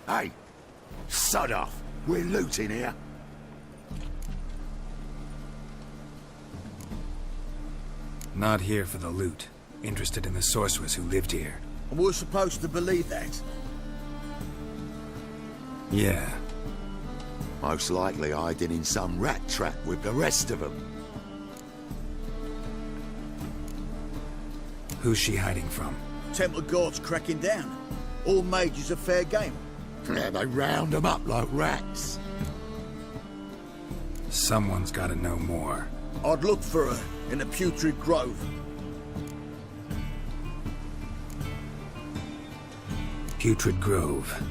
Hey, sod off. We're looting here. Not here for the loot. Interested in the sorceress who lived here. And we're supposed to believe that? Yeah. Most likely hiding in some rat trap with the rest of them. Who's she hiding from? Temple guards cracking down. All mages are fair game. Yeah, they round them up like rats. Someone's gotta know more. I'd look for her in the Putrid Grove. Putrid Grove.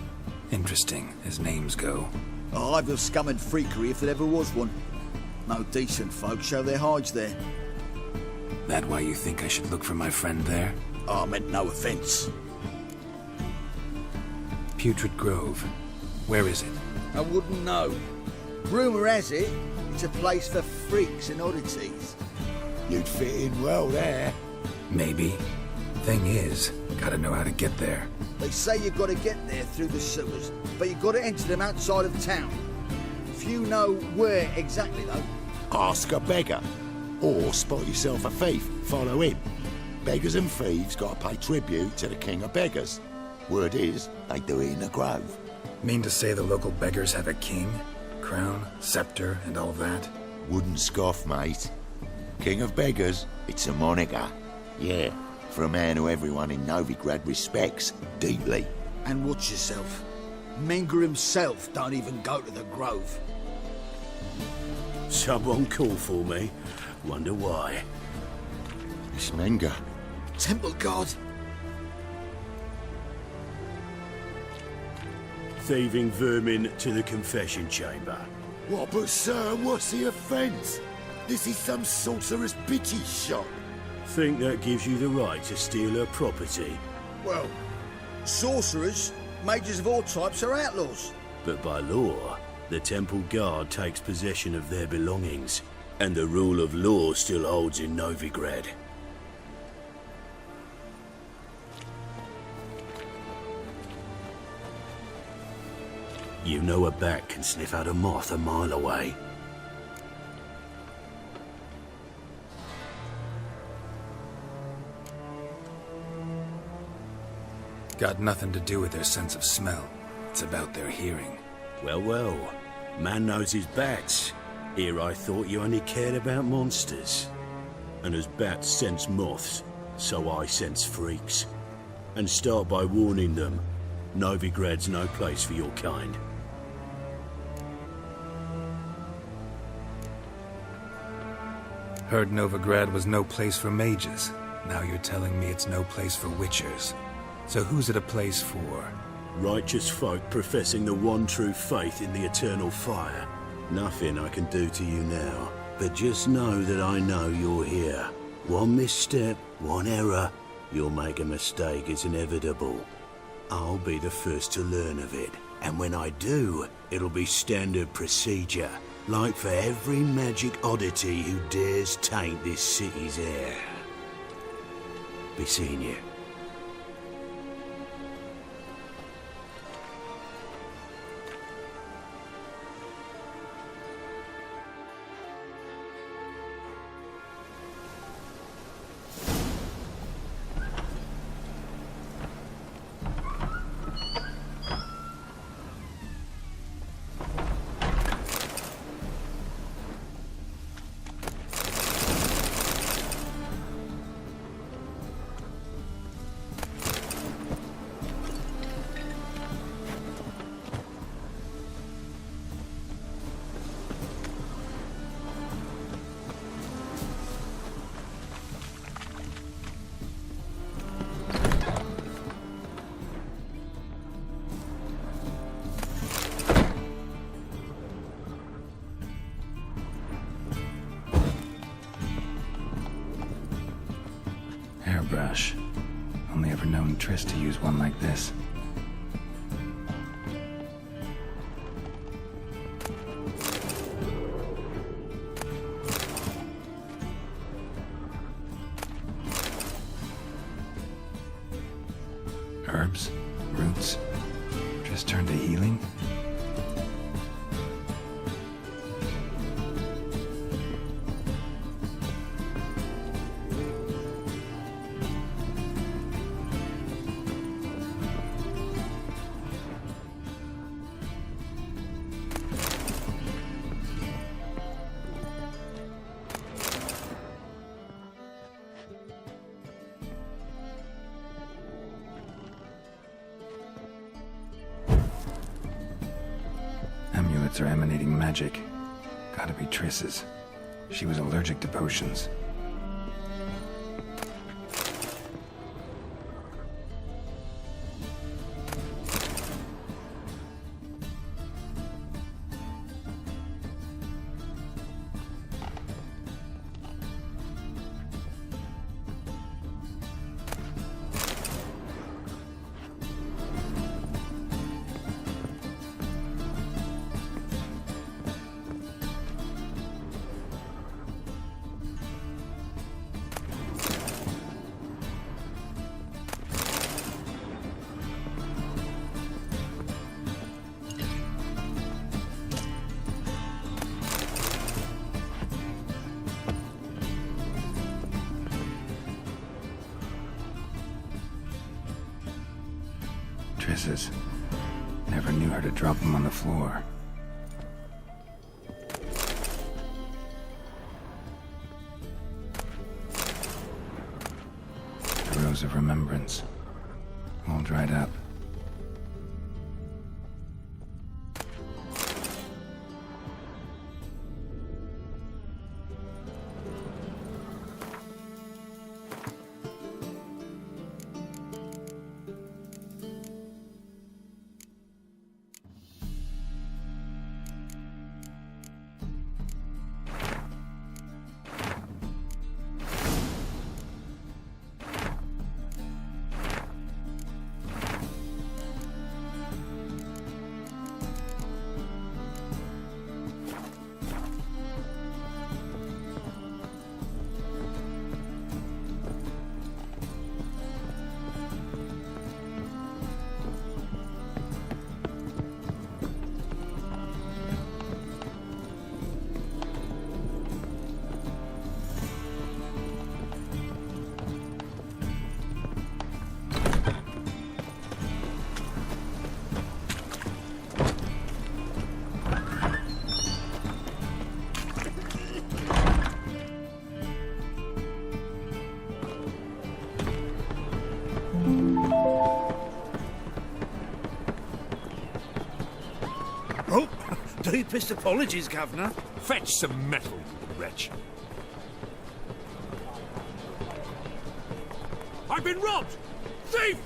Interesting, as names go. A hive of scum and freakery if there ever was one. No decent folk show their hides there. That why you think I should look for my friend there? I meant no offence. Putrid Grove. Where is it? I wouldn't know. Rumour has it, it's a place for freaks and oddities. You'd fit in well there. Maybe. Thing is, gotta know how to get there. They say you've got to get there through the sewers, but you've got to enter them outside of town. Few know where exactly, though. Ask a beggar. Or spot yourself a thief, follow him. Beggars and thieves got to pay tribute to the king of beggars. Word is, they do it in the grove. Mean to say the local beggars have a king? Crown, scepter, and all that? Wouldn't scoff, mate. King of beggars, it's a moniker. Yeah, for a man who everyone in Novigrad respects deeply. And watch yourself. Menger himself don't even go to the grove. Someone called for me. Wonder why. It's Menger. Temple guard. Thieving vermin to the confession chamber. What, but sir, what's the offence? This is some sorcerer's bitchy shop. Think that gives you the right to steal her property. Well, sorcerers, mages of all types are outlaws. But by law, the temple guard takes possession of their belongings. And the rule of law still holds in Novigrad. You know a bat can sniff out a moth a mile away. Got nothing to do with their sense of smell. It's about their hearing. Well, well. Man knows his bats. Here I thought you only cared about monsters. And as bats sense moths, so I sense freaks. And start by warning them, Novigrad's no place for your kind. Heard Novigrad was no place for mages. Now you're telling me it's no place for witchers. So who's it a place for? Righteous folk professing the one true faith in the eternal fire. Nothing I can do to you now, but just know that I know you're here. One misstep, one error, you'll make a mistake, it's inevitable. I'll be the first to learn of it, and when I do, it'll be standard procedure, like for every magic oddity who dares taint this city's air. Be seeing you. Hairbrush. Only ever known Triss to use one like this. Herbs, roots, just turned to healing? Amulets are emanating magic. Gotta be Triss's. She was allergic to potions. Triss's. Never knew her to drop them on the floor. The Rose of Remembrance. All dried up. Oh, deepest apologies, Governor. Fetch some metal, you wretch. I've been robbed! Thief!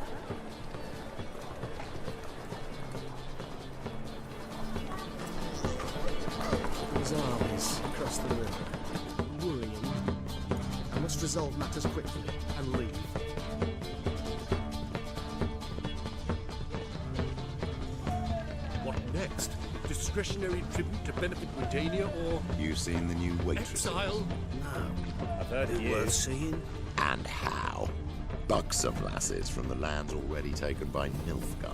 His armies across the river. Worrying. I must resolve matters quickly and leave. What next? Discretionary tribute to benefit Britannia or You seen the new waitress? exile? No. I've heard of you. Worth seeing? And how? Buxom lasses from the lands already taken by Nilfgaard.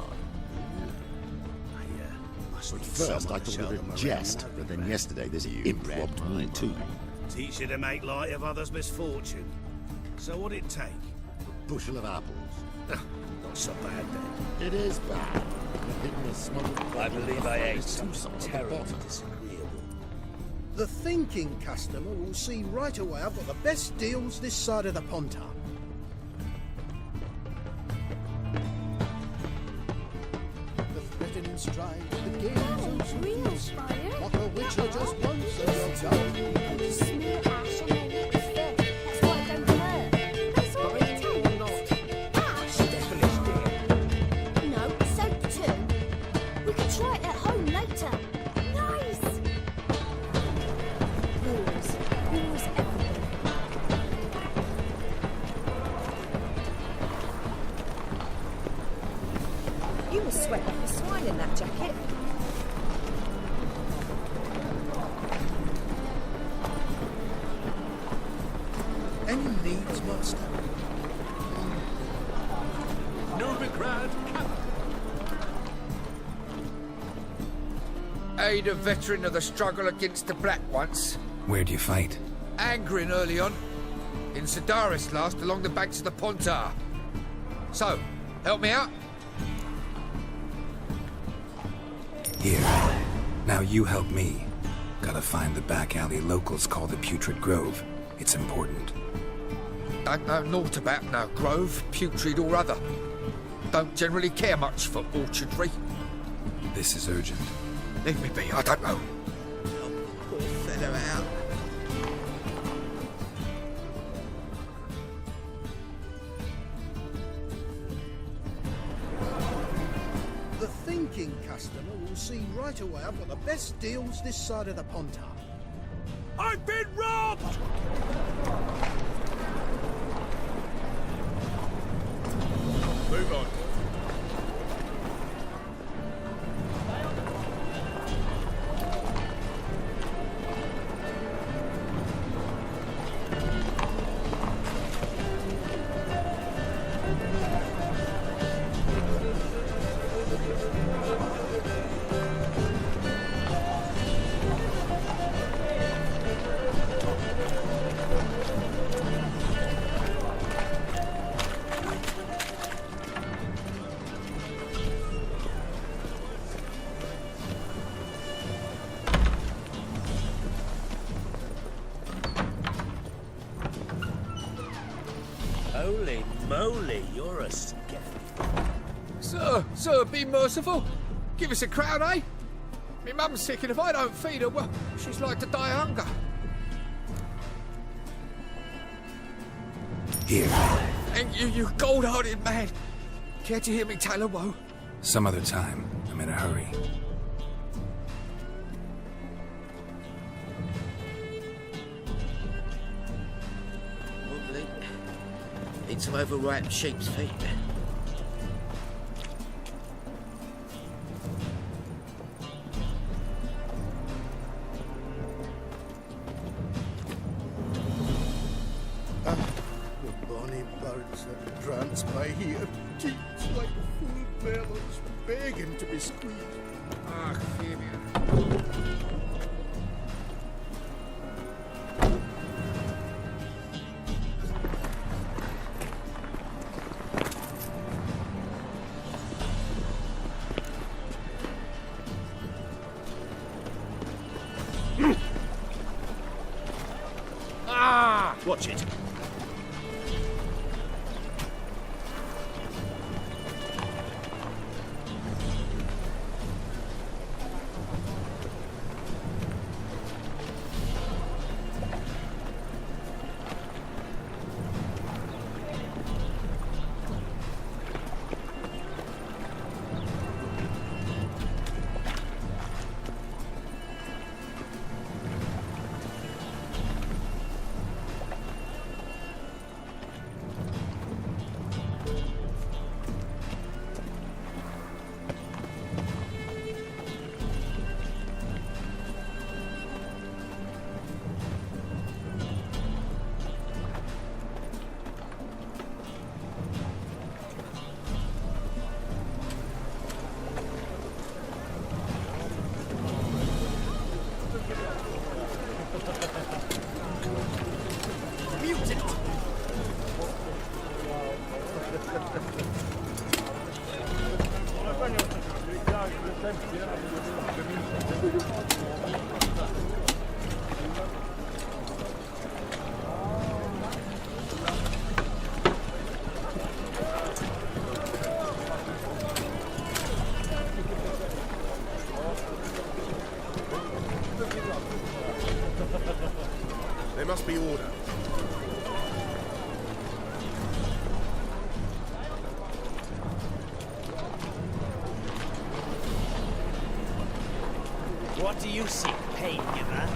At first, I thought it was a jest, but then yesterday this imp robbed mine too. Teach you to make light of others' misfortune. So what'd it take? A bushel of apples. Not so bad then. It is bad. I've hidden a smuggled I believe I ate some some at the terribly bottom. disagreeable. The thinking customer will see right away I've got the best deals this side of the Pontar. The threatening strife, the games of Real fire. what the witcher just once and done. Smear ash on their next bed. That's why I don't hurt. That's all it takes. Ash? No, soap too. We can try it at home later. Nice. Rules. Rules everything. You must sweat like a swine in that jacket. Any needs, master? Novigrad capital. aid a veteran of the struggle against the Black once. Where'd you fight? Angering early on. In Sedaris last, along the banks of the Pontar. So, help me out? Here. Now you help me. Gotta find the back alley locals call the Putrid Grove. It's important. Don't know naught about no grove, putrid or other. Don't generally care much for orchardry. This is urgent. Leave me be, I don't know. Help the poor fellow out. The thinking customer will see right away I've got the best deals this side of the Pontar. I've been robbed! Move on. Holy moly, you're a scat. Sir, be merciful. Give us a crown, eh? Me mum's sick, and if I don't feed her, well, she's like to die of hunger. Here. Thank you, you gold-hearted man. Care to hear me tell a woe? Some other time. I'm in a hurry. Wobbly. Need some overripe sheep's feet. The bonny birds that prance by here, teats like full bellows, begging to be squeezed. Ah, Fabian. Watch it. There must be order. What do you seek, pain giver?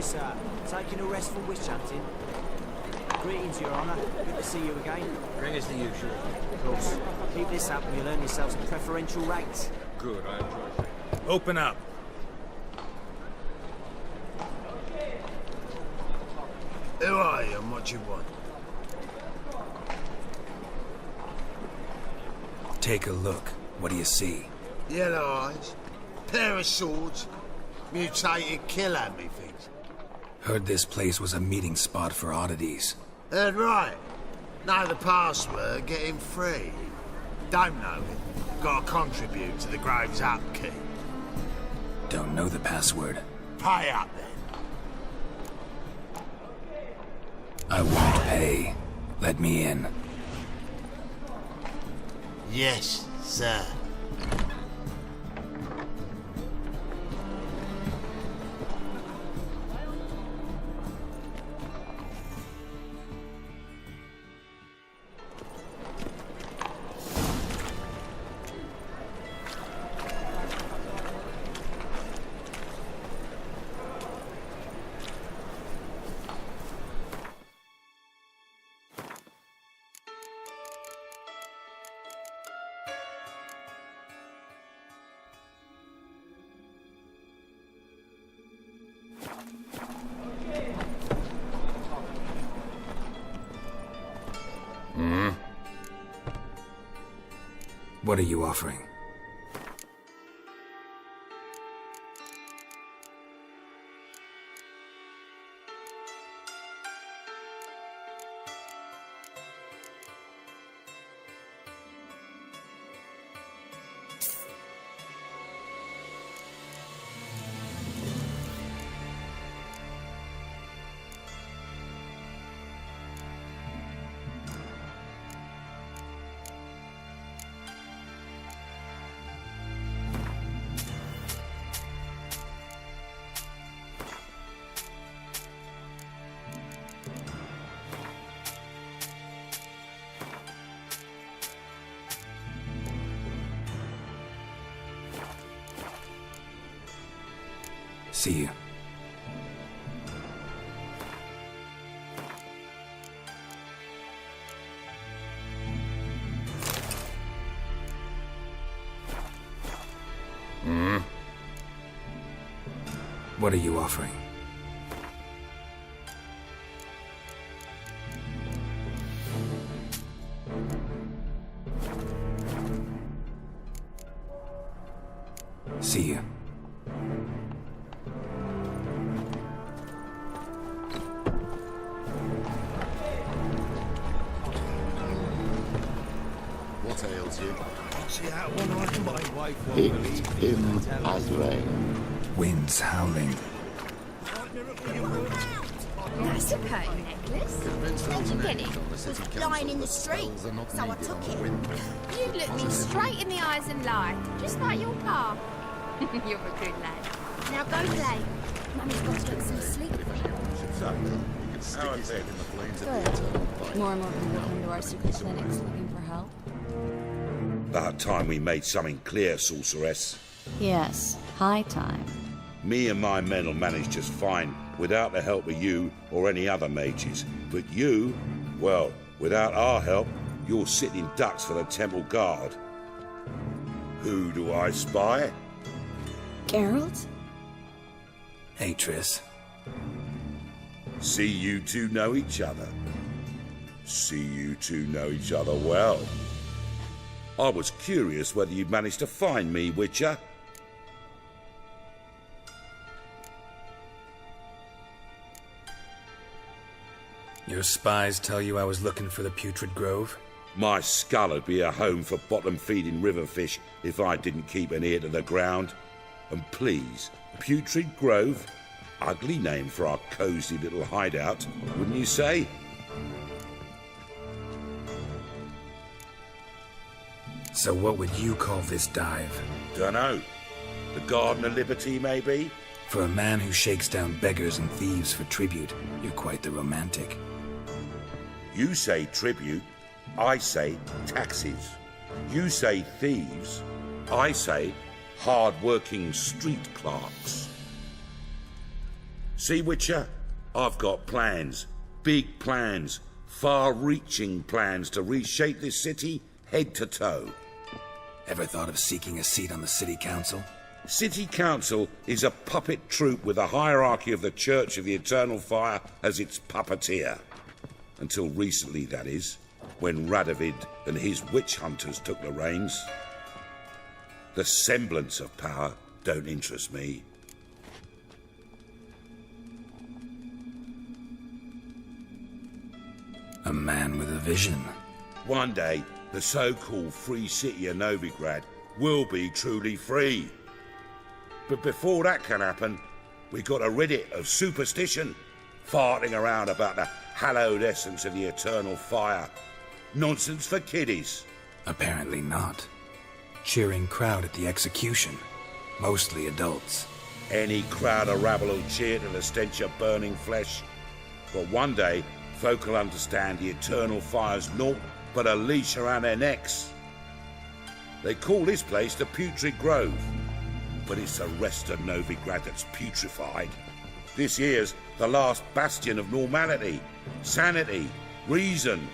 sir. Taking a rest from witch hunting. Greetings, Your Honour. Good to see you again. Bring us the usual. Of course. Keep this up and you'll earn yourselves preferential rates. Good, I enjoy it. Open up. Who are you and what you want? Take a look. What do you see? Yellow eyes, pair of swords, mutated killer me things. Heard this place was a meeting spot for oddities. Heard right. Know the password, get him free. Don't know it. Gotta contribute to the Grove's upkeep. Don't know the password. Pay up then. I won't pay. Let me in. Yes, sir. What are you offering? See you. What are you offering? See you. What ails you? See how one I can buy wife It's him as rain. Winds howling. That's a pretty necklace. Where'd you get it? It was lying in the street, so I took it. You look me straight in the eyes and lie, just like your pa. You're a good lad. Now go play. Mummy's got to get some sleep. Good. More and more people come to our secret clinics looking for help. About time we made something clear, sorceress. Yes, high time. Me and my men will manage just fine, without the help of you or any other mages. But you, well, without our help, you're sitting ducks for the temple guard. Who do I spy? Geralt? Hey, Triss. See you two know each other. See you two know each other well. I was curious whether you'd managed to find me, Witcher. Your spies tell you I was looking for the Putrid Grove? My skull would be a home for bottom-feeding river fish if I didn't keep an ear to the ground. And please, Putrid Grove? Ugly name for our cosy little hideout, wouldn't you say? So what would you call this dive? Dunno. The Garden of Liberty, maybe? For a man who shakes down beggars and thieves for tribute, you're quite the romantic. You say tribute, I say taxes. You say thieves, I say hard-working street clerks. See, Witcher? I've got plans. Big plans. Far-reaching plans to reshape this city head to toe. Ever thought of seeking a seat on the city council? City Council is a puppet troupe with the hierarchy of the Church of the Eternal Fire as its puppeteer. Until recently, that is, when Radovid and his witch hunters took the reins. The semblance of power don't interest me. A man with a vision. One day, the so-called free city of Novigrad will be truly free. But before that can happen, we got to rid it of superstition, farting around about the hallowed essence of the eternal fire. Nonsense for kiddies. Apparently not. Cheering crowd at the execution. Mostly adults. Any crowd of rabble will cheer to the stench of burning flesh. But one day, folk will understand the eternal fire's naught but a leash around their necks. They call this place the Putrid Grove, but it's the rest of Novigrad that's putrefied. This here's the last bastion of normality, sanity, reason.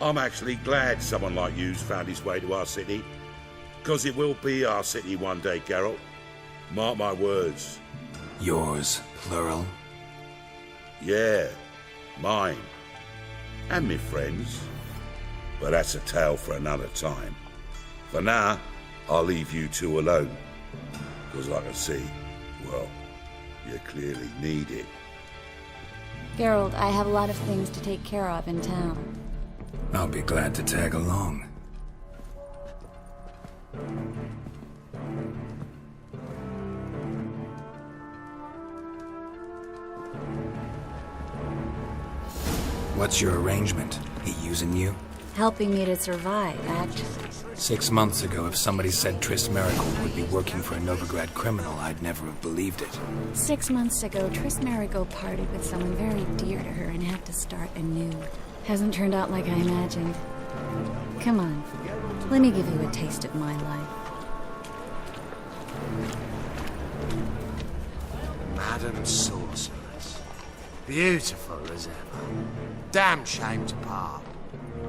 I'm actually glad someone like you's found his way to our city, because it will be our city one day, Geralt. Mark my words. Yours, plural? Yeah, mine. And me friends. But that's a tale for another time. For now, I'll leave you two alone. Because like I see, well, you clearly need it. Geralt, I have a lot of things to take care of in town. I'll be glad to tag along. What's your arrangement? He using you? Helping me to survive, actually. 6 months ago, if somebody said Triss Merigold would be working for a Novigrad criminal, I'd never have believed it. 6 months ago, Triss Merigold partied with someone very dear to her and had to start anew. Hasn't turned out like I imagined. Come on, let me give you a taste of my life. Madam Sorceress. Beautiful as ever. Damn shame to part.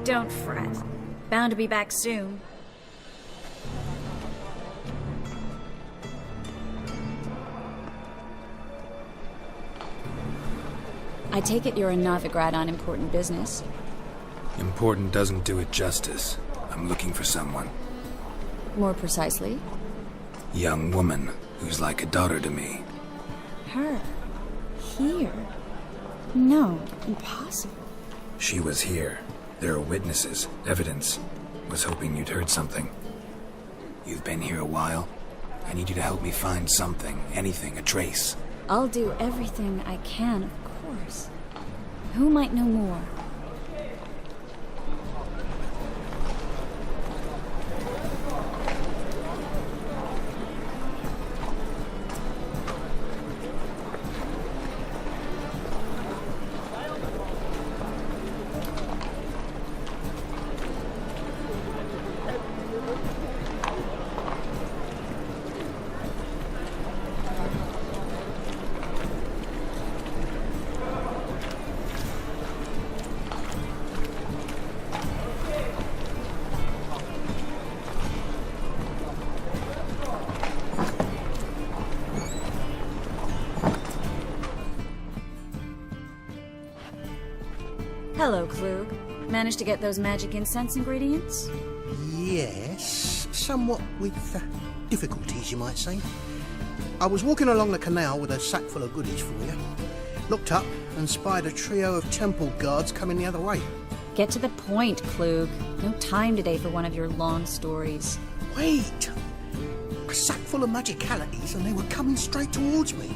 Don't fret. Bound to be back soon. I take it you're in Novigrad on important business. Important doesn't do it justice. I'm looking for someone. More precisely? Young woman who's like a daughter to me. Her? Here? No, impossible. She was here. There are witnesses, evidence. Was hoping you'd heard something. You've been here a while. I need you to help me find something, anything, a trace. I'll do everything I can, of course. Who might know more? Hello, Klug. Managed to get those magic incense ingredients? Yes, somewhat with difficulties, you might say. I was walking along the canal with a sack full of goodies for you. Looked up and spied a trio of temple guards coming the other way. Get to the point, Klug. No time today for one of your long stories. Wait! A sack full of magicalities and they were coming straight towards me.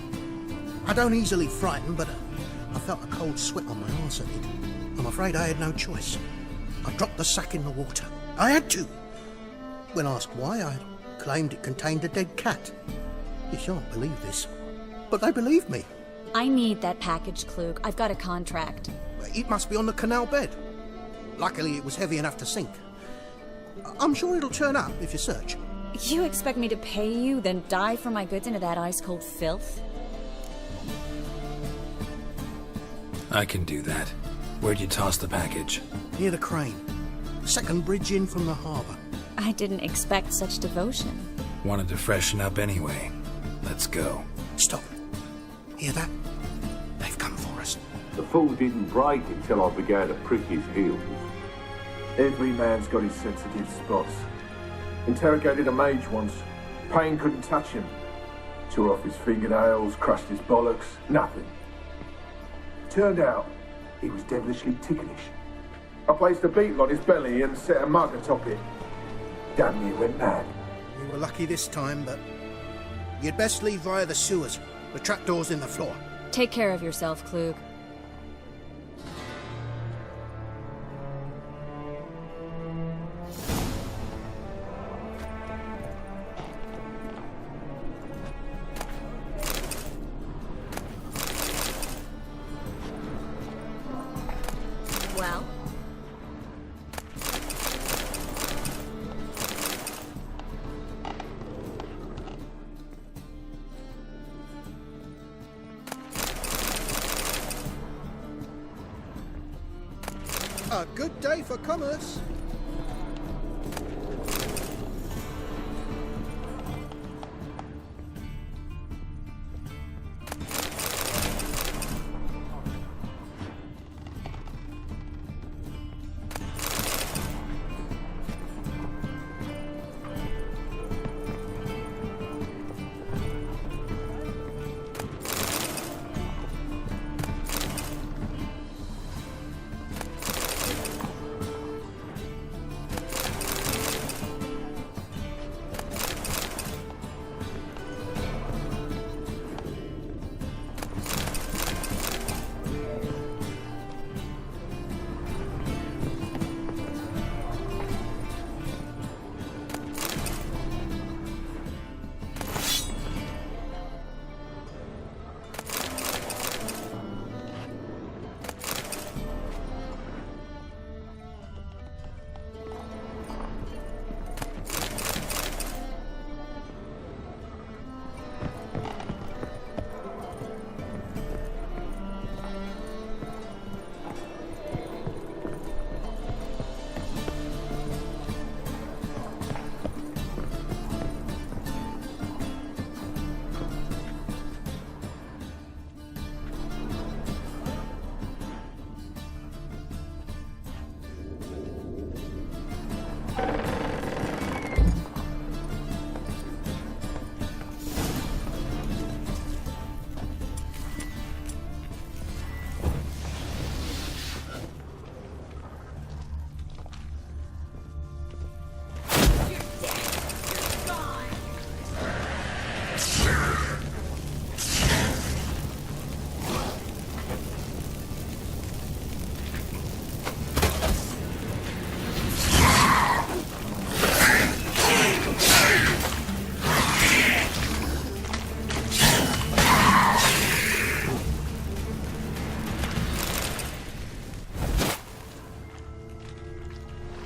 I don't easily frighten, but I felt a cold sweat on my arse, I did. I'm afraid I had no choice. I dropped the sack in the water. I had to. When asked why, I claimed it contained a dead cat. You shan't believe this, but they believed me. I need that package, Klug. I've got a contract. It must be on the canal bed. Luckily, it was heavy enough to sink. I'm sure it'll turn up if you search. You expect me to pay you, then dive for my goods into that ice-cold filth? I can do that. Where'd you toss the package? Near the crane. The second bridge in from the harbour. I didn't expect such devotion. Wanted to freshen up anyway. Let's go. Stop. Hear that? They've come for us. The fool didn't break until I began to prick his heels. Every man's got his sensitive spots. Interrogated a mage once. Pain couldn't touch him. Tore off his fingernails, crushed his bollocks, nothing. Turned out, he was devilishly ticklish. I placed a beetle on his belly and set a mug atop it. Damn near went mad. We were lucky this time, but you'd best leave via the sewers. The trapdoor's in the floor. Take care of yourself, Klug. Well? A good day for commerce.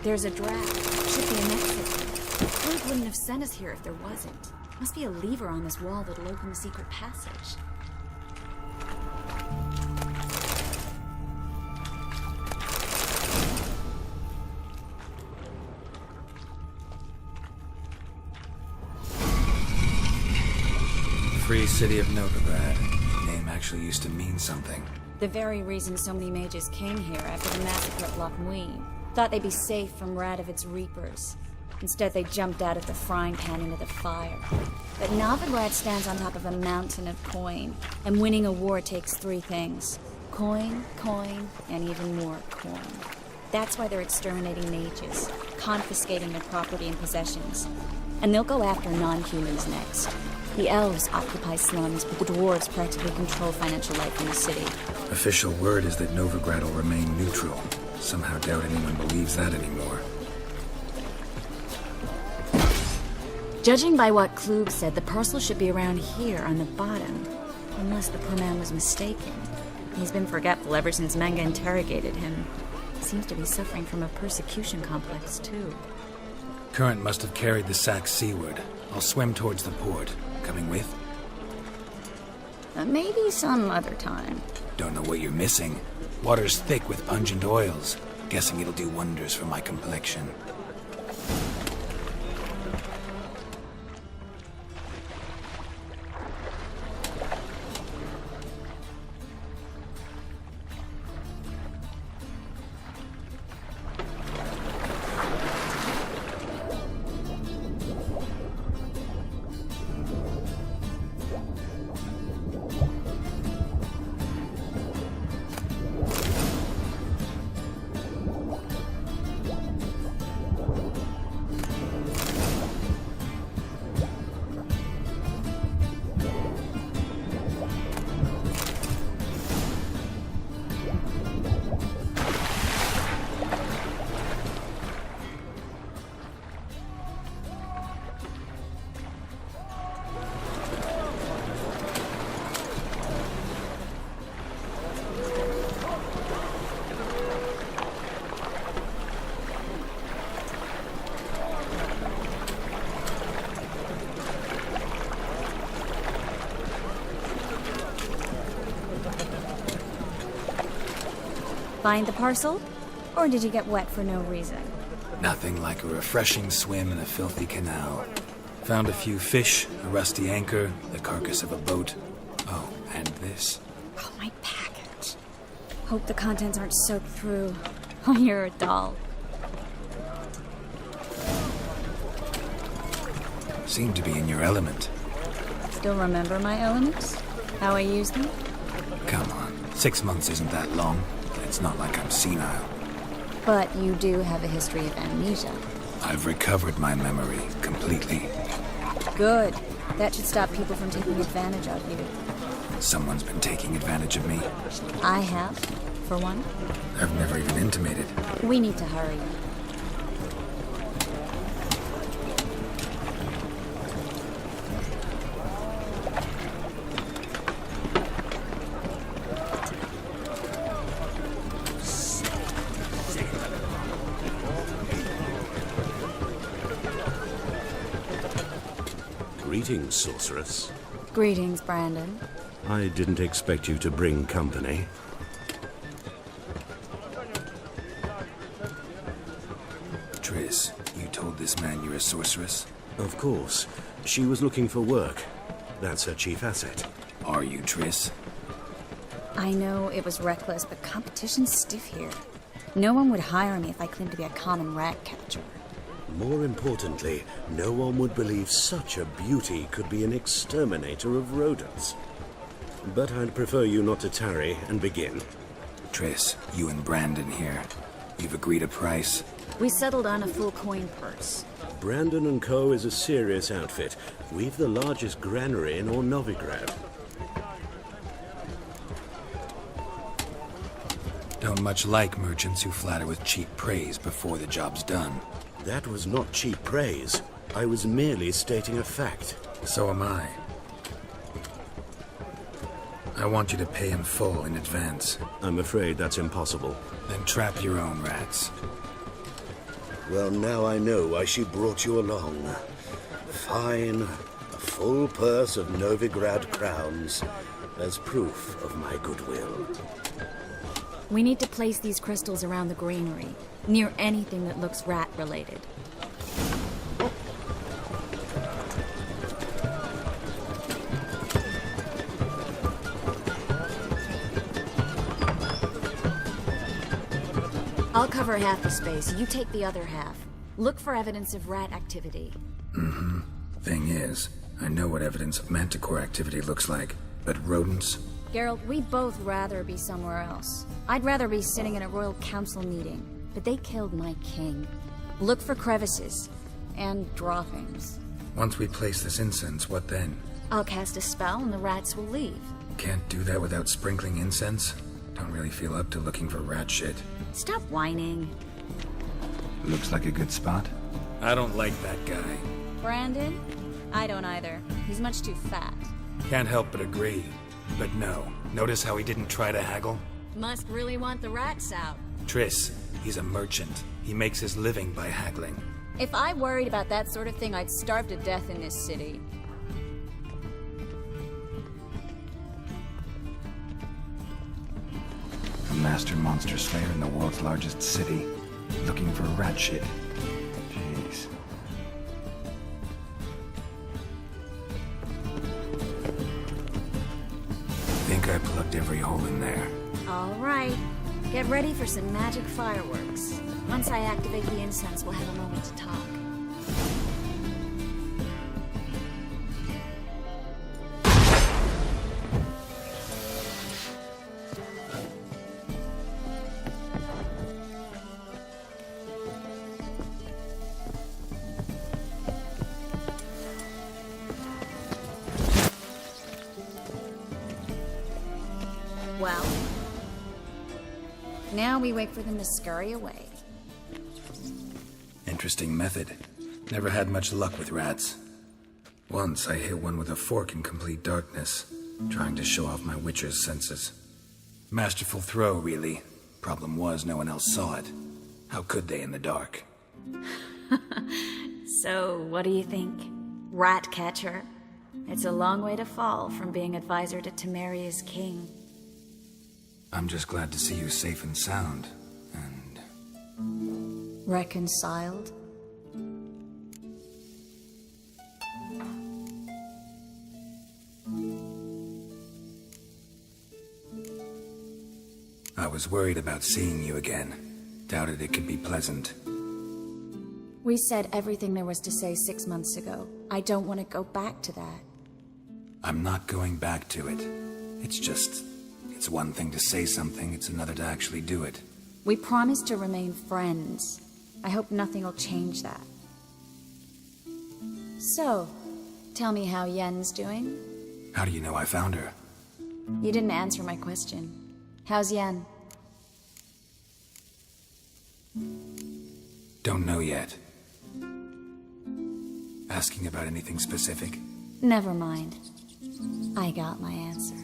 There's a draft. Should be an exit. Klug wouldn't have sent us here if there wasn't. Must be a lever on this wall that'll open the secret passage. Free city of Novigrad. Name actually used to mean something. The very reason so many mages came here after the massacre at Loch Muir. Thought they'd be safe from Radovid's reapers. Instead, they jumped out of the frying pan into the fire. But Novigrad stands on top of a mountain of coin, and winning a war takes three things. Coin, coin, and even more coin. That's why they're exterminating mages, confiscating their property and possessions. And they'll go after non-humans next. The elves occupy slums, but the dwarves practically control financial life in the city. Official word is that Novigrad will remain neutral. Somehow doubt anyone believes that anymore. Judging by what Klug said, the parcel should be around here on the bottom. Unless the poor man was mistaken. He's been forgetful ever since Manga interrogated him. Seems to be suffering from a persecution complex, too. current must have carried the sack seaward. I'll swim towards the port. Coming with? Maybe some other time. Don't know what you're missing. Water's thick with pungent oils. Guessing it'll do wonders for my complexion. Find the parcel? Or did you get wet for no reason? Nothing like a refreshing swim in a filthy canal. Found a few fish, a rusty anchor, the carcass of a boat. Oh, and this. Oh, my package. Hope the contents aren't soaked through. Oh, you're a doll. Seem to be in your element. Still remember my elements? How I use them? Come on, 6 months isn't that long. It's not like I'm senile. But you do have a history of amnesia. I've recovered my memory completely. Good. That should stop people from taking advantage of you. Someone's been taking advantage of me. I have, for one. I've never even intimated. We need to hurry. Greetings, sorceress. Greetings, Brandon. I didn't expect you to bring company. Triss, you told this man you're a sorceress? Of course. She was looking for work. That's her chief asset. Are you, Triss? I know it was reckless, but competition's stiff here. No one would hire me if I claimed to be a common rat catcher. More importantly, no one would believe such a beauty could be an exterminator of rodents. But I'd prefer you not to tarry and begin. Triss, you and Brandon here. You've agreed a price? We settled on a full coin purse. Brandon & Co. is a serious outfit. We've the largest granary in all Novigrad. Don't much like merchants who flatter with cheap praise before the job's done. That was not cheap praise. I was merely stating a fact. So am I. I want you to pay in full in advance. I'm afraid that's impossible. Then trap your own rats. Well, now I know why she brought you along. Fine. A full purse of Novigrad crowns as proof of my goodwill. We need to place these crystals around the greenery, near anything that looks rat-related. I'll cover half the space, you take the other half. Look for evidence of rat activity. Mm-hmm. Thing is, I know what evidence of manticore activity looks like, but rodents? Geralt, we'd both rather be somewhere else. I'd rather be sitting in a royal council meeting, but they killed my king. Look for crevices and droppings. Once we place this incense, what then? I'll cast a spell and the rats will leave. Can't do that without sprinkling incense? Don't really feel up to looking for rat shit. Stop whining. Looks like a good spot. I don't like that guy. Brandon? I don't either. He's much too fat. Can't help but agree. But no. Notice how he didn't try to haggle? Must really want the rats out. Triss, he's a merchant. He makes his living by haggling. If I worried about that sort of thing, I'd starve to death in this city. A master monster slayer in the world's largest city, looking for rat shit. Jeez. Think I plugged every hole in there. All right. Get ready for some magic fireworks. Once I activate the incense, we'll have a moment to talk. Well, now we wait for them to scurry away. Interesting method. Never had much luck with rats. Once I hit one with a fork in complete darkness, trying to show off my witcher's senses. Masterful throw, really. Problem was, no one else saw it. How could they in the dark? So, what do you think? Rat catcher? It's a long way to fall from being advisor to Temeria's king. I'm just glad to see you safe and sound, and... Reconciled? I was worried about seeing you again. Doubted it could be pleasant. We said everything there was to say 6 months ago. I don't want to go back to that. I'm not going back to it. It's one thing to say something, it's another to actually do it. We promised to remain friends. I hope nothing will change that. So, tell me how Yen's doing? How do you know I found her? You didn't answer my question. How's Yen? Don't know yet. Asking about anything specific? Never mind. I got my answer.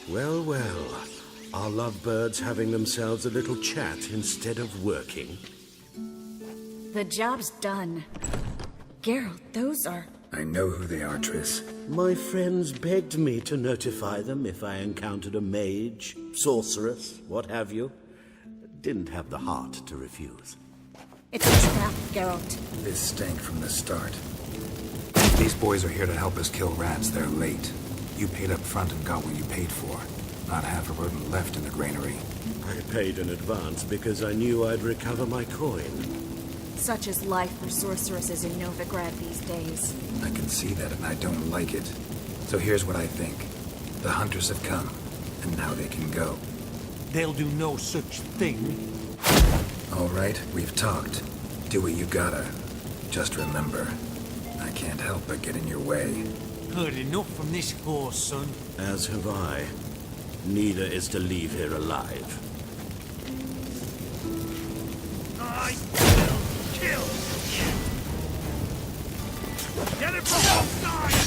Well, well. Are lovebirds having themselves a little chat instead of working? The job's done. Geralt, those are... I know who they are, Triss. My friends begged me to notify them if I encountered a mage, sorceress, what have you. Didn't have the heart to refuse. It's a trap, Geralt. This stank from the start. These boys are here to help us kill rats. They're late. You paid up front and got what you paid for. Not half a rodent left in the granary. I paid in advance because I knew I'd recover my coin. Such is life for sorceresses in Novigrad these days. I can see that and I don't like it. So here's what I think. The hunters have come, and now they can go. They'll do no such thing. All right, we've talked. Do what you gotta. Just remember, I can't help but get in your way. Heard enough from this horse, son. As have I. Neither is to leave here alive. I will kill you. Get it from both sides!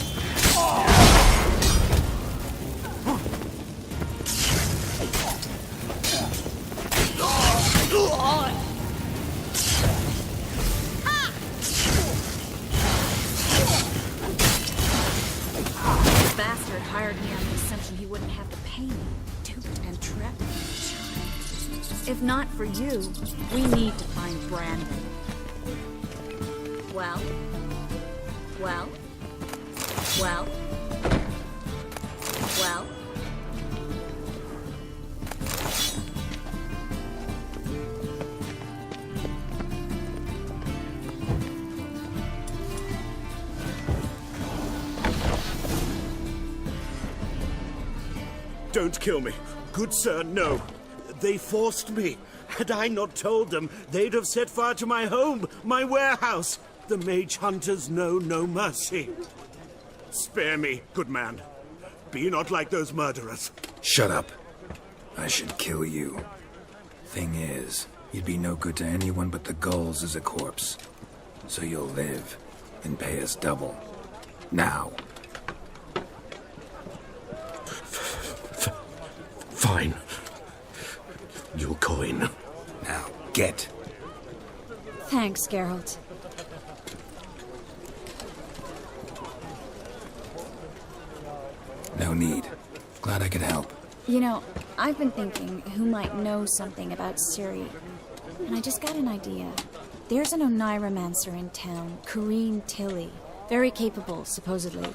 The bastard hired me on the assumption he wouldn't have to pay me. Duped and trapped. If not for you, we need to find Brandon. Well? Well? Well? Well? Don't kill me. Good sir, no. They forced me. Had I not told them, they'd have set fire to my home, my warehouse. The mage hunters know no mercy. Spare me, good man. Be not like those murderers. Shut up. I should kill you. Thing is, you'd be no good to anyone but the gulls as a corpse. So you'll live and pay us double. Now. Fine. Your coin. Now, get. Thanks, Geralt. No need. Glad I could help. You know, I've been thinking who might know something about Ciri. And I just got an idea. There's an Oneiromancer in town, Corrine Tilly. Very capable, supposedly.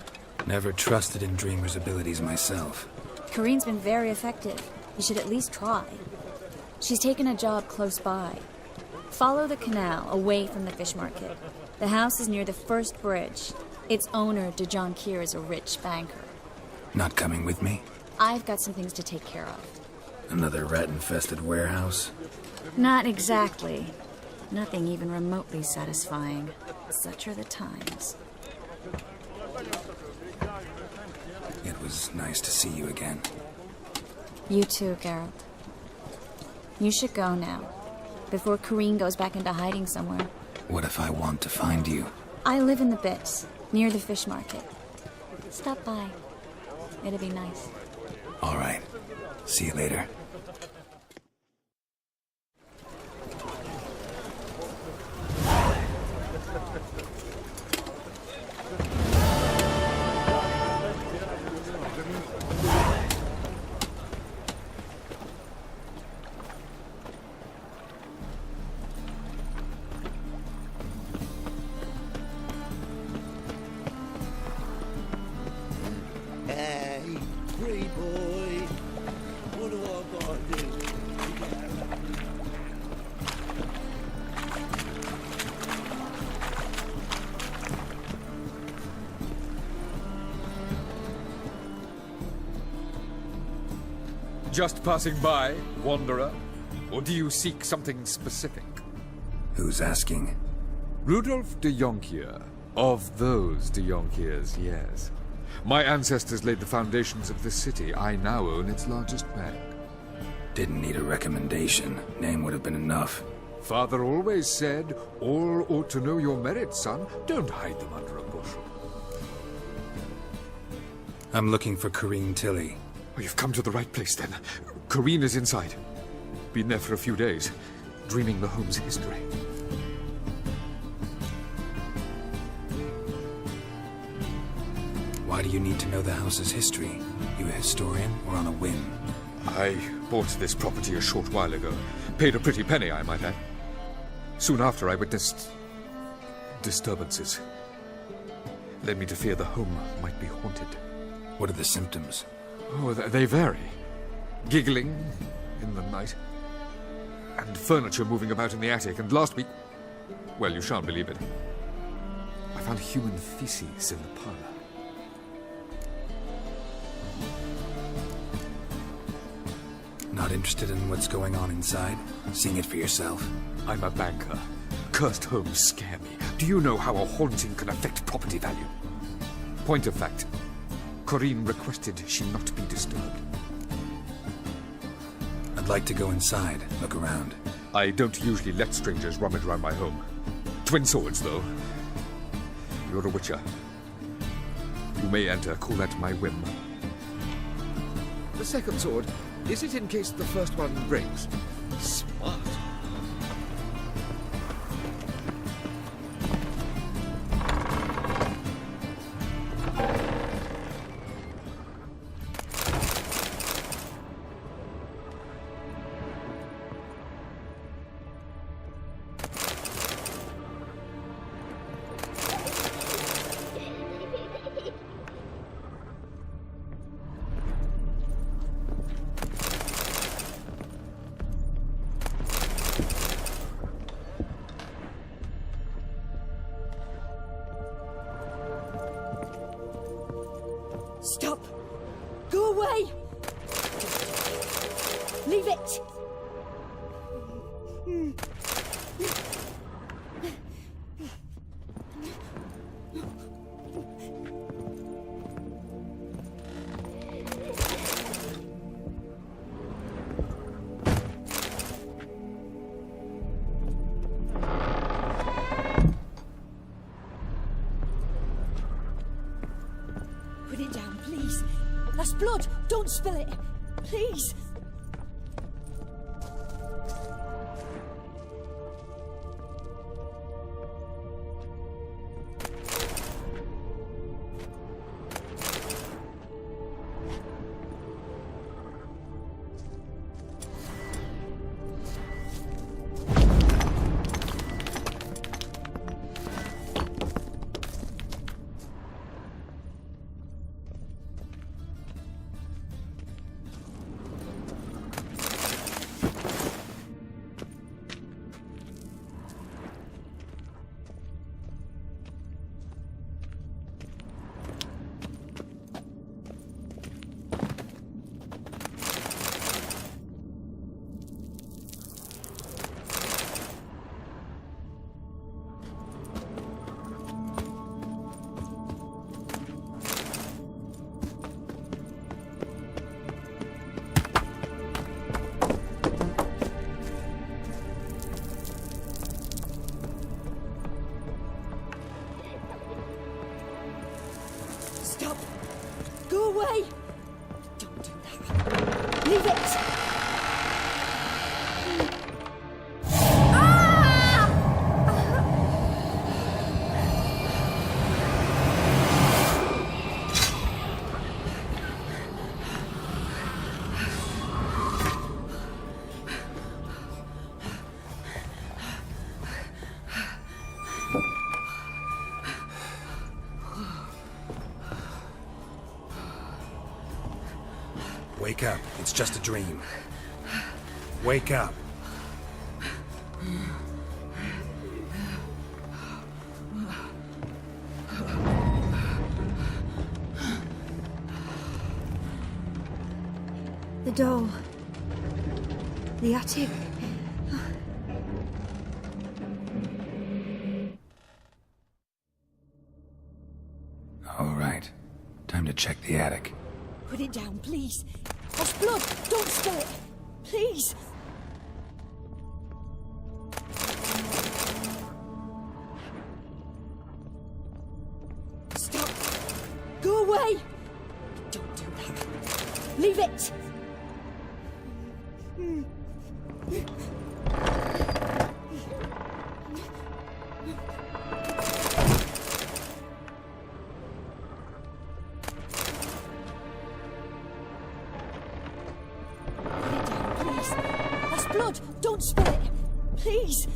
Never trusted in Dreamer's abilities myself. Corrine's been very effective. You should at least try. She's taken a job close by. Follow the canal, away from the fish market. The house is near the first bridge. Its owner, de Jonquier, is a rich banker. Not coming with me? I've got some things to take care of. Another rat-infested warehouse? Not exactly. Nothing even remotely satisfying. Such are the times. It was nice to see you again. You too, Geralt. You should go now, before Corrine goes back into hiding somewhere. What if I want to find you? I live in the Bits, near the fish market. Stop by. It'll be nice. All right. See you later. Hey, free boy. What do I gotta do? Just passing by, wanderer? Or do you seek something specific? Who's asking? Rudolf de Jonquier. Of those de Jonquiers, yes. My ancestors laid the foundations of this city. I now own its largest bank. Didn't need a recommendation. Name would have been enough. Father always said, all ought to know your merits, son. Don't hide them under a bushel. I'm looking for Corrine Tilly. Oh, you've come to the right place, then. Corrine is inside. Been there for a few days, dreaming the home's history. Why do you need to know the house's history? You a historian or on a whim? I bought this property a short while ago. Paid a pretty penny, I might add. Soon after, I witnessed disturbances. Led me to fear the home might be haunted. What are the symptoms? Oh, they vary. Giggling in the night. And furniture moving about in the attic. And last week, well, you shan't believe it, I found human feces in the parlor. Not interested in what's going on inside? Seeing it for yourself? I'm a banker. Cursed homes scare me. Do you know how a haunting can affect property value? Point of fact, Corrine requested she not be disturbed. I'd like to go inside, look around. I don't usually let strangers rummage around my home. Twin swords, though. You're a witcher. You may enter, call at my whim. The second sword, is it in case the first one breaks? Smart. Don't spill it! Please! Stop! Go away! Don't do that. Leave it! Wake up. It's just a dream. Wake up. The door. The attic. All right. Time to check the attic. Put it down, please. That's blood. Don't spill it. Please. Stop. Go away. Don't do that. Leave it. Blood! Don't spill it! Please!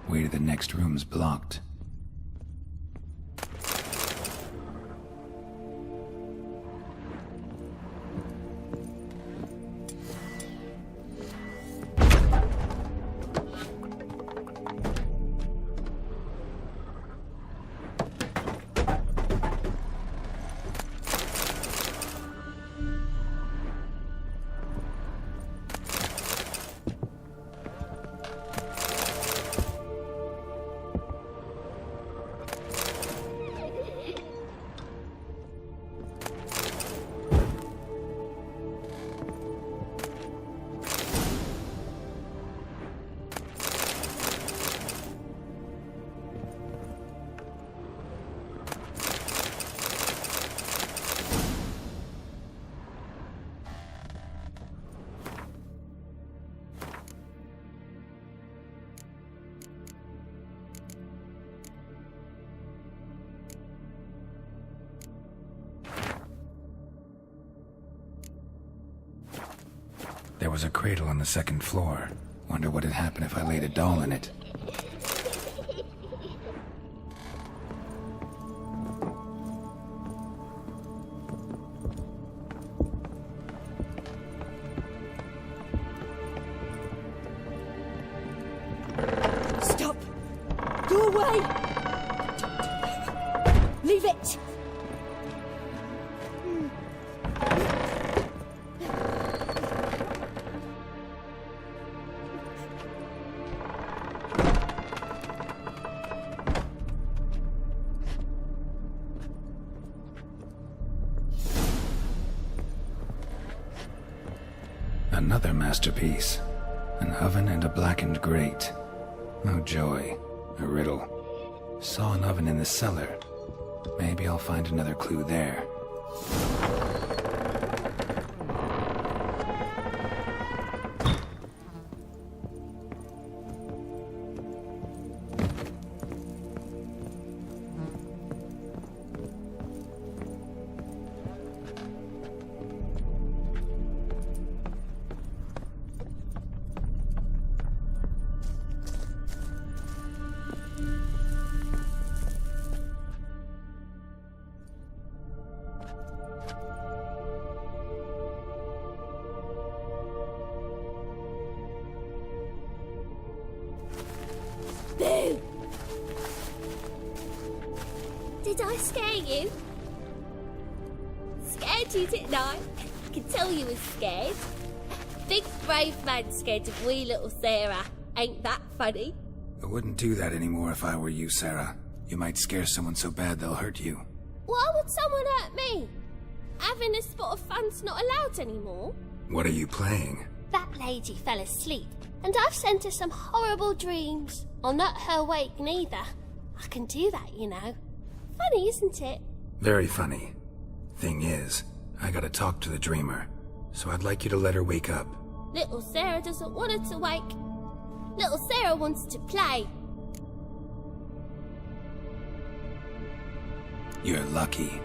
Way to the next room's blocked. There was a cradle on the second floor. Wonder what would happen if I laid a doll in it. Stop! Go away! Leave it! Another masterpiece. An oven and a blackened grate. Oh joy. A riddle. Saw an oven in the cellar. Maybe I'll find another clue there. Boo! Did I scare you? Scared you, didn't I? I can tell you was scared. Big brave man scared of wee little Sarah. Ain't that funny? I wouldn't do that anymore if I were you, Sarah. You might scare someone so bad they'll hurt you. Why would someone hurt me? Having a spot of fun's not allowed anymore. What are you playing? That lady fell asleep, and I've sent her some horrible dreams. I'll not her wake neither. I can do that, you know. Funny, isn't it? Very funny. Thing is, I gotta talk to the dreamer, so I'd like you to let her wake up. Little Sarah doesn't want her to wake. Little Sarah wants to play. You're lucky.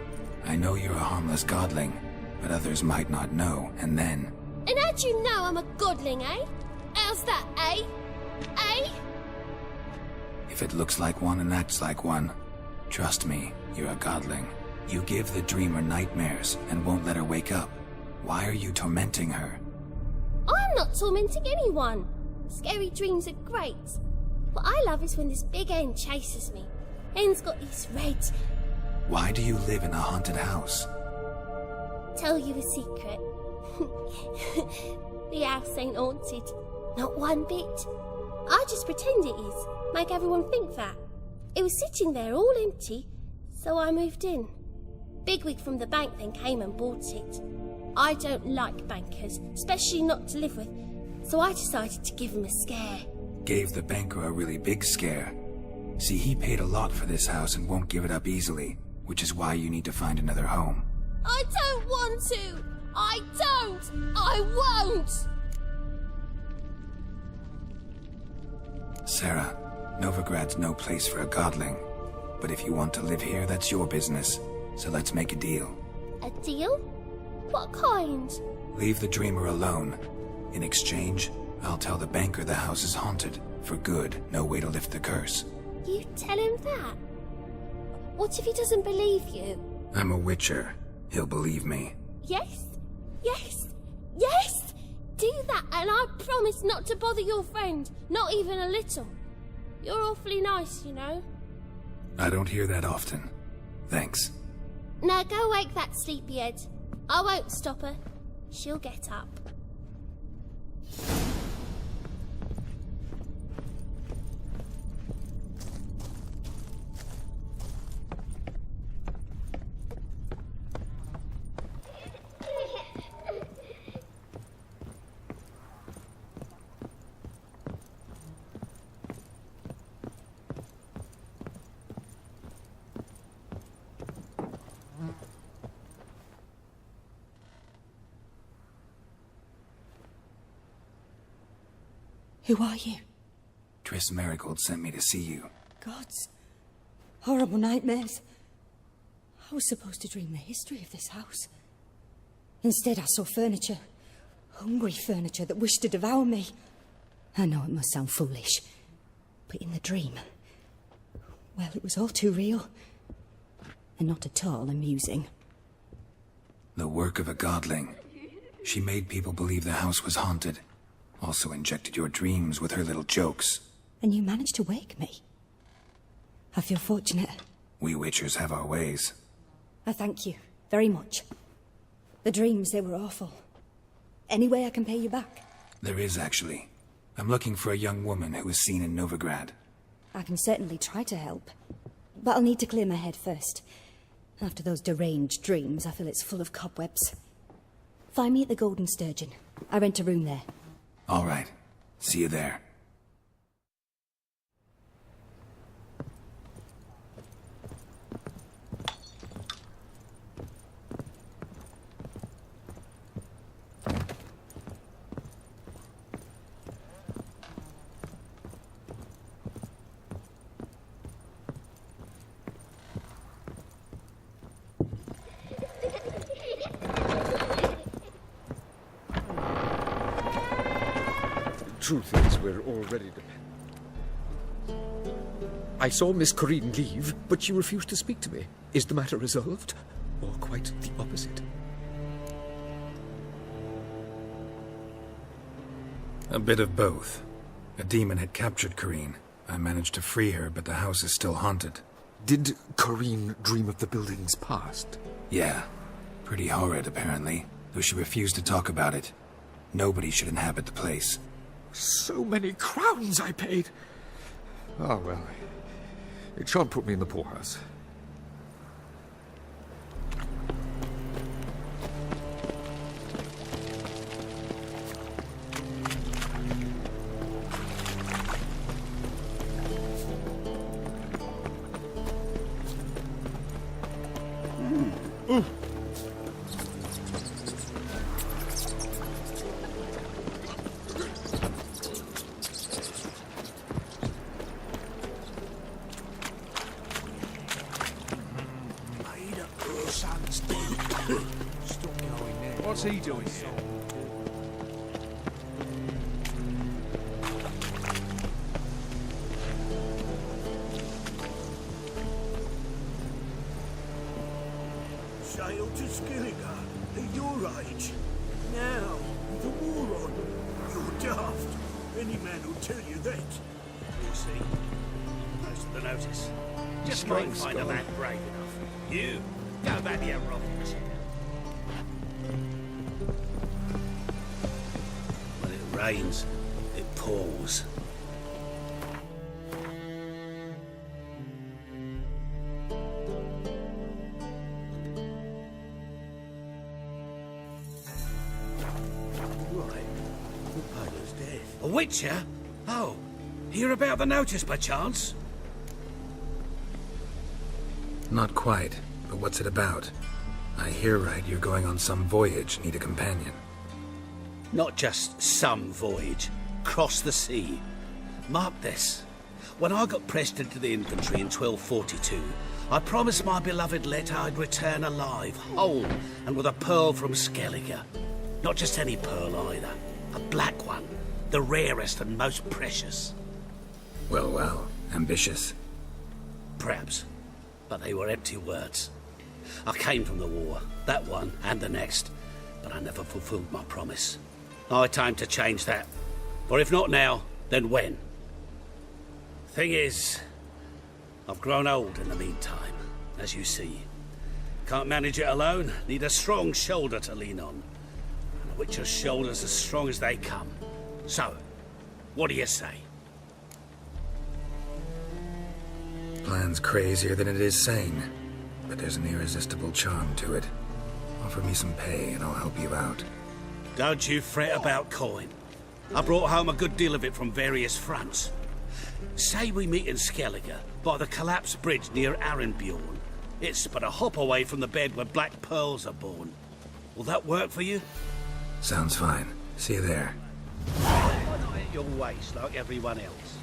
I know you're a harmless godling, but others might not know, and then... And how'd you know I'm a godling, eh? How's that, eh? Eh? If it looks like one and acts like one, trust me, you're a godling. You give the dreamer nightmares and won't let her wake up. Why are you tormenting her? I'm not tormenting anyone. Scary dreams are great. What I love is when this big hen chases me. Hen's got these red... Why do you live in a haunted house? Tell you a secret. The house ain't haunted. Not one bit. I just pretend it is. Make everyone think that. It was sitting there all empty, so I moved in. Bigwig from the bank then came and bought it. I don't like bankers, especially not to live with, so I decided to give him a scare. Gave the banker a really big scare. See, he paid a lot for this house and won't give it up easily, which is why you need to find another home. I don't want to! I don't! I won't! Sarah, Novigrad's no place for a godling. But if you want to live here, that's your business. So let's make a deal. A deal? What kind? Leave the dreamer alone. In exchange, I'll tell the banker the house is haunted. For good, no way to lift the curse. You tell him that? What if he doesn't believe you? I'm a witcher. He'll believe me. Yes? Yes? Yes! Do that and I promise not to bother your friend. Not even a little. You're awfully nice, you know. I don't hear that often. Thanks. Now go wake that sleepyhead. I won't stop her. She'll get up. Who are you? Triss Marigold sent me to see you. Gods. Horrible nightmares. I was supposed to dream the history of this house. Instead, I saw furniture. Hungry furniture that wished to devour me. I know it must sound foolish, but in the dream, well, it was all too real. And not at all amusing. The work of a godling. She made people believe the house was haunted. Also injected your dreams with her little jokes. And you managed to wake me. I feel fortunate. We witchers have our ways. I thank you very much. The dreams, they were awful. Any way I can pay you back? There is, actually. I'm looking for a young woman who was seen in Novigrad. I can certainly try to help. But I'll need to clear my head first. After those deranged dreams, I feel it's full of cobwebs. Find me at the Golden Sturgeon. I rent a room there. All right. See you there. Truth is, we're already dependent. I saw Miss Corinne leave, but she refused to speak to me. Is the matter resolved? Or quite the opposite? A bit of both. A demon had captured Corinne. I managed to free her, but the house is still haunted. Did Corinne dream of the building's past? Yeah. Pretty horrid, apparently, though she refused to talk about it. Nobody should inhabit the place. So many crowns I paid. Oh, well. It shan't put me in the poorhouse. What's he doing here? Sail to Skilliga at your age. Now, with the war on, you're daft. Any man will tell you that. We'll see. Post the notice. Just might find a man brave enough. You, go back to your rocking chair. When it rains, it pours. Right. The Pyres dead. A witcher? Oh, hear about the notice by chance? Not quite, but what's it about? I hear right you're going on some voyage, need a companion. Not just some voyage. Cross the sea. Mark this. When I got pressed into the infantry in 1242, I promised my beloved Letta I'd return alive, whole, and with a pearl from Skellige. Not just any pearl either. A black one. The rarest and most precious. Well, well. Ambitious. Perhaps. But they were empty words. I came from the war, that one and the next, but I never fulfilled my promise. Now time to change that. For if not now, then when? Thing is, I've grown old in the meantime, as you see. Can't manage it alone, need a strong shoulder to lean on. And a witcher's shoulder's as strong as they come. So, what do you say? Plan's crazier than it is sane, but there's an irresistible charm to it. Offer me some pay and I'll help you out. Don't you fret about coin. I brought home a good deal of it from various fronts. Say we meet in Skellige, by the collapsed bridge near Arenbjorn. It's but a hop away from the bed where black pearls are born. Will that work for you? Sounds fine. See you there. Why not at your waist like everyone else?